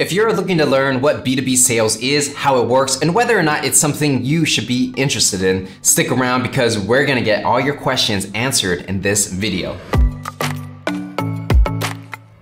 If you're looking to learn what B2B sales is, how it works, and whether or not it's something you should be interested in, stick around because we're gonna get all your questions answered in this video.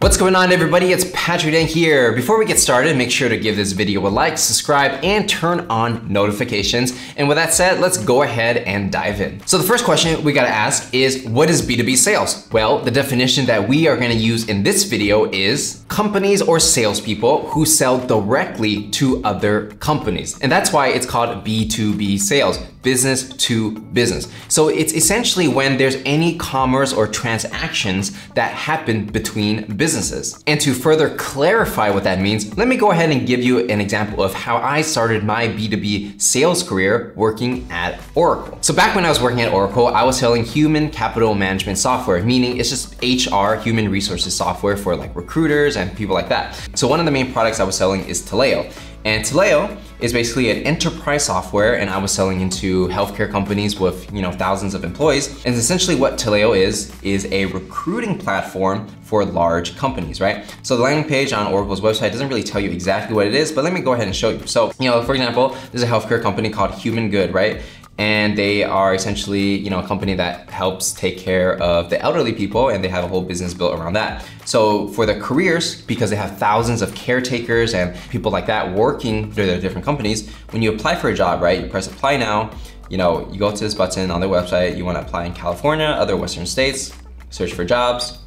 What's going on, everybody? It's Patrick Dan here. Before we get started, make sure to give this video a like, subscribe, and turn on notifications. And with that said, let's go ahead and dive in. So the first question we gotta ask is, what is B2B sales? Well, the definition that we are gonna use in this video is companies or salespeople who sell directly to other companies. And that's why it's called B2B sales, business to business. So it's essentially when there's any commerce or transactions that happen between businesses. And to further clarify what that means, let me go ahead and give you an example of how I started my B2B sales career working at Oracle. So back when I was working at Oracle, I was selling human capital management software, meaning it's just HR, human resources software for like recruiters and people like that. So one of the main products I was selling is Taleo. And Taleo is basically an enterprise software, and I was selling into healthcare companies with thousands of employees. And essentially what Taleo is a recruiting platform for large companies, right? So the landing page on Oracle's website doesn't really tell you exactly what it is, but let me go ahead and show you. So, for example, there's a healthcare company called Human Good, right? And they are essentially, a company that helps take care of the elderly people, and they have a whole business built around that. So for the careers, because they have thousands of caretakers and people like that working through their different companies, when you apply for a job, right, you press apply now, you go to this button on their website, you wanna apply in California, other Western states, search for jobs.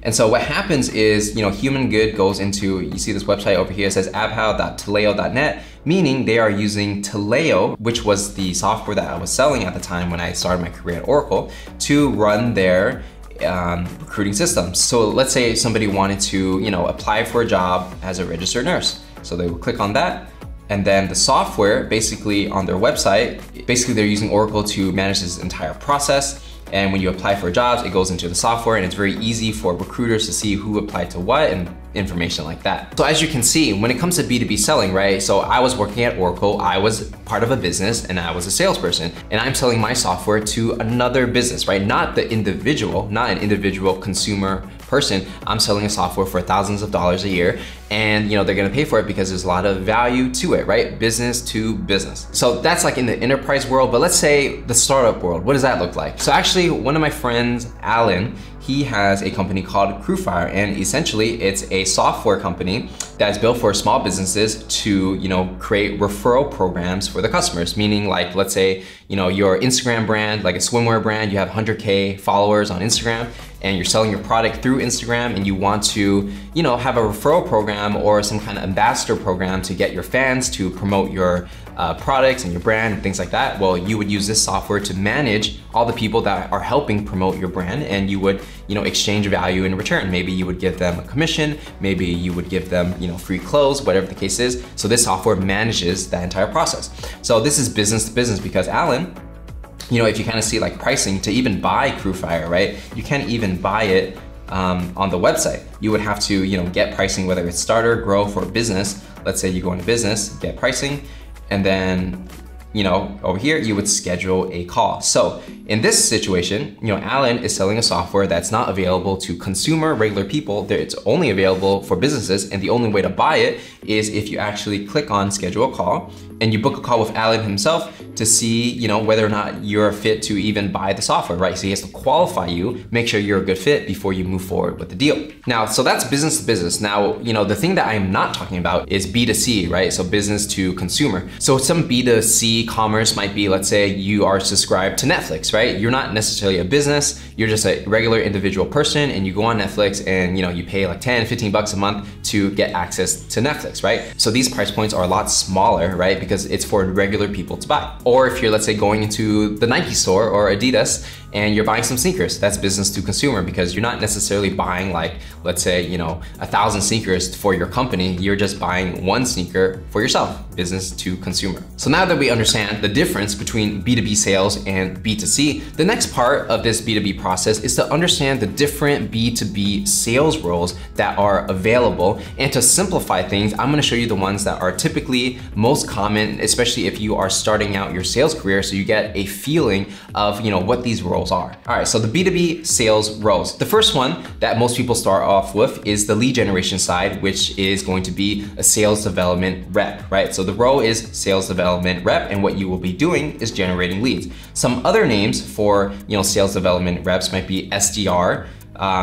And so what happens is, Human Good goes into, you see this website over here, it says abhow.taleo.net, meaning they are using Taleo, which was the software that I was selling at the time when I started my career at Oracle, to run their recruiting systems. So let's say somebody wanted to, apply for a job as a registered nurse. So they would click on that, and then the software, basically on their website, they're using Oracle to manage this entire process. And when you apply for jobs, it goes into the software, and it's very easy for recruiters to see who applied to what and information like that. So as you can see, when it comes to B2B selling, right? So I was working at Oracle, I was part of a business, and I was a salesperson, and I'm selling my software to another business, right? Not an individual consumer person. I'm selling a software for thousands of dollars a year, and they're gonna pay for it because there's a lot of value to it, right? Business to business. So that's like in the enterprise world, but let's say the startup world, what does that look like? So actually, one of my friends, Alan, he has a company called Crewfire, and essentially it's a software company that's built for small businesses to, create referral programs for the customers. Meaning, like, let's say, your Instagram brand, like a swimwear brand, you have 100K followers on Instagram, and you're selling your product through Instagram, and you want to, have a referral program or some kind of ambassador program to get your fans to promote your products and your brand and things like that. Well, you would use this software to manage all the people that are helping promote your brand, and you would, exchange value in return. Maybe you would give them a commission, maybe you would give them, free clothes, whatever the case is. So this software manages that entire process. So this is business to business because Alan, if you kind of see like pricing to even buy Crewfire, right? You can't even buy it on the website. You would have to, get pricing, whether it's starter, growth, or business. Let's say you go into business, get pricing, and then, over here, you would schedule a call. So in this situation, Alan is selling a software that's not available to consumer, regular people. It's only available for businesses, and the only way to buy it is if you actually click on schedule a call, and you book a call with Alan himself to see, whether or not you're a fit to even buy the software, right? So he has to qualify you, make sure you're a good fit before you move forward with the deal. Now, so that's business to business. Now, the thing that I'm not talking about is B2C, right? So business to consumer. So some B2C commerce might be, let's say you are subscribed to Netflix, right? You're not necessarily a business, you're just a regular individual person, and you go on Netflix and you pay like 10, 15 bucks a month to get access to Netflix, right? So these price points are a lot smaller, right? Because it's for regular people to buy. Or if you're, let's say, going into the Nike store or Adidas and you're buying some sneakers, that's business to consumer because you're not necessarily buying like, let's say, 1,000 sneakers for your company, you're just buying one sneaker for yourself, business to consumer. So now that we understand the difference between B2B sales and B2C, the next part of this B2B process is to understand the different B2B sales roles that are available. And to simplify things, I'm gonna show you the ones that are typically most common, especially if you are starting out your sales career, so you get a feeling of what these roles roles are. All right, so the B2B sales roles. The first one that most people start off with is the lead generation side, which is going to be a sales development rep, right? So the role is sales development rep, and what you will be doing is generating leads. Some other names for sales development reps might be SDR,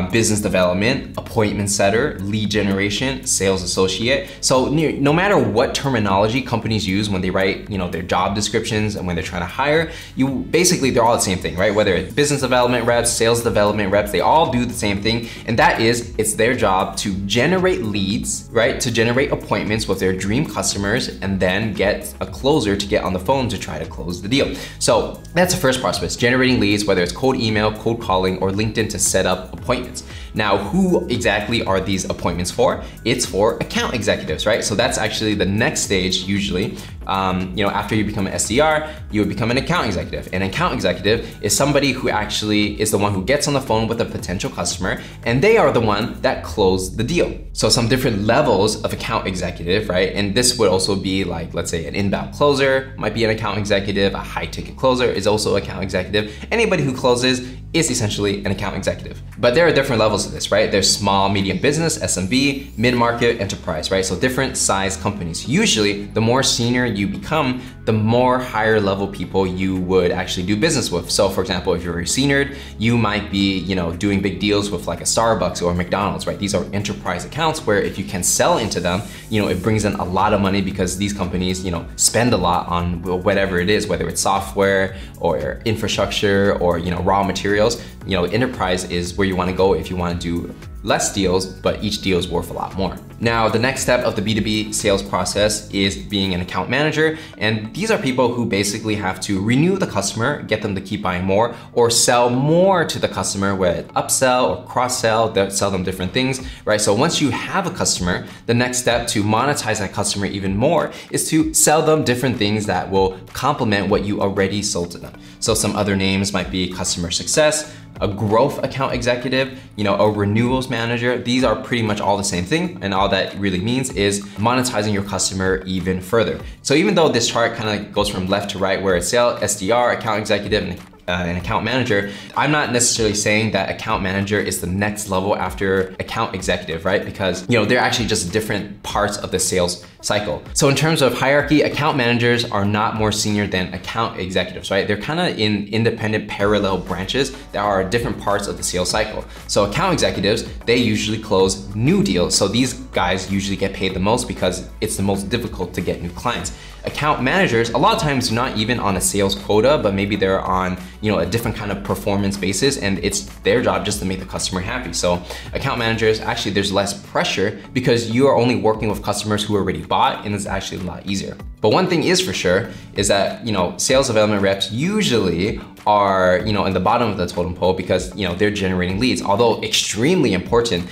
business development, appointment setter, lead generation, sales associate. So no matter what terminology companies use when they write their job descriptions and when they're trying to hire, they're all the same thing, right? Whether it's business development reps, sales development reps, they all do the same thing. And that is, it's their job to generate leads, right? To generate appointments with their dream customers and then get a closer to get on the phone to try to close the deal. So that's the first process, generating leads, whether it's cold email, cold calling, or LinkedIn to set up appointments. Now, who exactly are these appointments for? It's for account executives, right? So that's actually the next stage usually. After you become an SDR, you would become an account executive. An account executive is somebody who actually is the one who gets on the phone with a potential customer, and they are the one that closed the deal. So some different levels of account executive, right? And this would also be like, let's say an inbound closer might be an account executive, a high ticket closer is also account executive. Anybody who closes is essentially an account executive. But there are different levels of this, right? There's small, medium business, SMB, mid-market, enterprise, right? So different size companies. Usually, the more senior you become, the more higher level people you would actually do business with. So for example, if you're very senior, you might be, doing big deals with like a Starbucks or a McDonald's, right? These are enterprise accounts where if you can sell into them, it brings in a lot of money because these companies, spend a lot on whatever it is, whether it's software or infrastructure or, raw materials. Enterprise is where you want to go if you want to do less deals, but each deal is worth a lot more. Now, the next step of the B2B sales process is being an account manager. And these are people who basically have to renew the customer, get them to keep buying more, or sell more to the customer, whether it's upsell or cross-sell, sell them different things, right? So once you have a customer, the next step to monetize that customer even more is to sell them different things that will complement what you already sold to them. So some other names might be customer success, a growth account executive, a renewals manager. These are pretty much all the same thing. And all that really means is monetizing your customer even further. So even though this chart kind of goes from left to right where it's sales, SDR, account executive, and an account manager, I'm not necessarily saying that account manager is the next level after account executive, right? Because they're actually just different parts of the sales cycle. So in terms of hierarchy, account managers are not more senior than account executives, right? They're kind of in independent parallel branches that are different parts of the sales cycle. So account executives, they usually close new deals. So these guys usually get paid the most because it's the most difficult to get new clients. Account managers, a lot of times not even on a sales quota, but maybe they're on a different kind of performance basis, and it's their job just to make the customer happy. So account managers, actually there's less pressure because you are only working with customers who already bought, and it's actually a lot easier. But one thing is for sure is that sales development reps usually are in the bottom of the totem pole because they're generating leads. Although extremely important,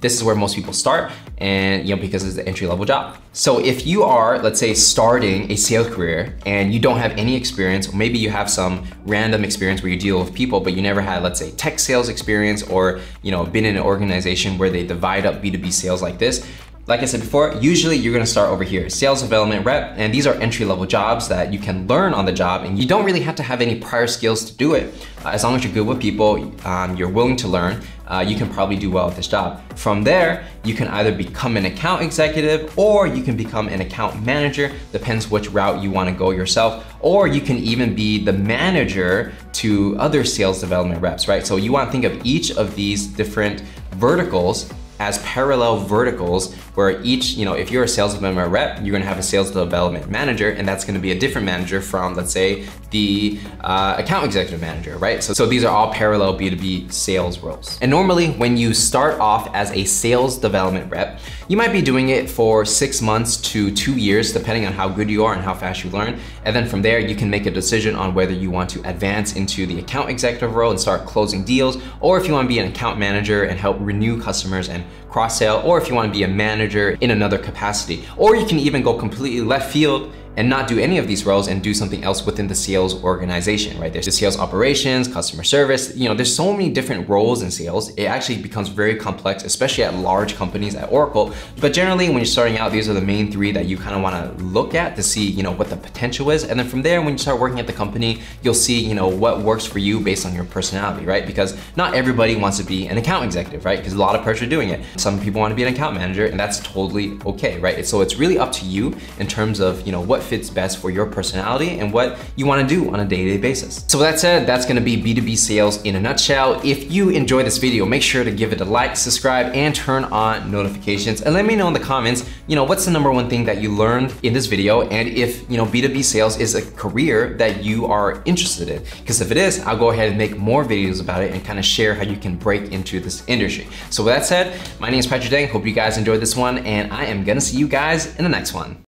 this is where most people start, and because it's the entry-level job. So if you are, let's say, starting a sales career and you don't have any experience, or maybe you have some random experience where you deal with people, but you never had, let's say, tech sales experience, or been in an organization where they divide up B2B sales like this. Like I said before, usually you're gonna start over here, sales development rep, and these are entry-level jobs that you can learn on the job, and you don't really have to have any prior skills to do it. As long as you're good with people, you're willing to learn, you can probably do well at this job. From there, you can either become an account executive or you can become an account manager, depends which route you wanna go yourself, or you can even be the manager to other sales development reps, right? So you wanna think of each of these different verticals as parallel verticals where each, if you're a sales development rep, you're gonna have a sales development manager, and that's gonna be a different manager from, let's say, the account executive manager, right? So these are all parallel B2B sales roles. And normally when you start off as a sales development rep, you might be doing it for 6 months to 2 years, depending on how good you are and how fast you learn. And then from there, you can make a decision on whether you want to advance into the account executive role and start closing deals, or if you wanna be an account manager and help renew customers and cross-sell, or if you wanna be a manager in another capacity. Or you can even go completely left field and not do any of these roles and do something else within the sales organization, right? There's the sales operations, customer service, there's so many different roles in sales. It actually becomes very complex, especially at large companies at Oracle. But generally, when you're starting out, these are the main three that you kind of want to look at to see, what the potential is. And then from there, when you start working at the company, you'll see, what works for you based on your personality, right? Because not everybody wants to be an account executive, right? Because a lot of pressure doing it. Some people want to be an account manager, and that's totally okay, right? So it's really up to you in terms of, what fits best for your personality and what you want to do on a day-to-day basis. So with that said, that's going to be B2B sales in a nutshell. If you enjoyed this video, make sure to give it a like, subscribe, and turn on notifications. And let me know in the comments, what's the number one thing that you learned in this video, and if, B2B sales is a career that you are interested in. Because if it is, I'll go ahead and make more videos about it and kind of share how you can break into this industry. So with that said, my name is Patrick Deng. Hope you guys enjoyed this one, and I am gonna see you guys in the next one.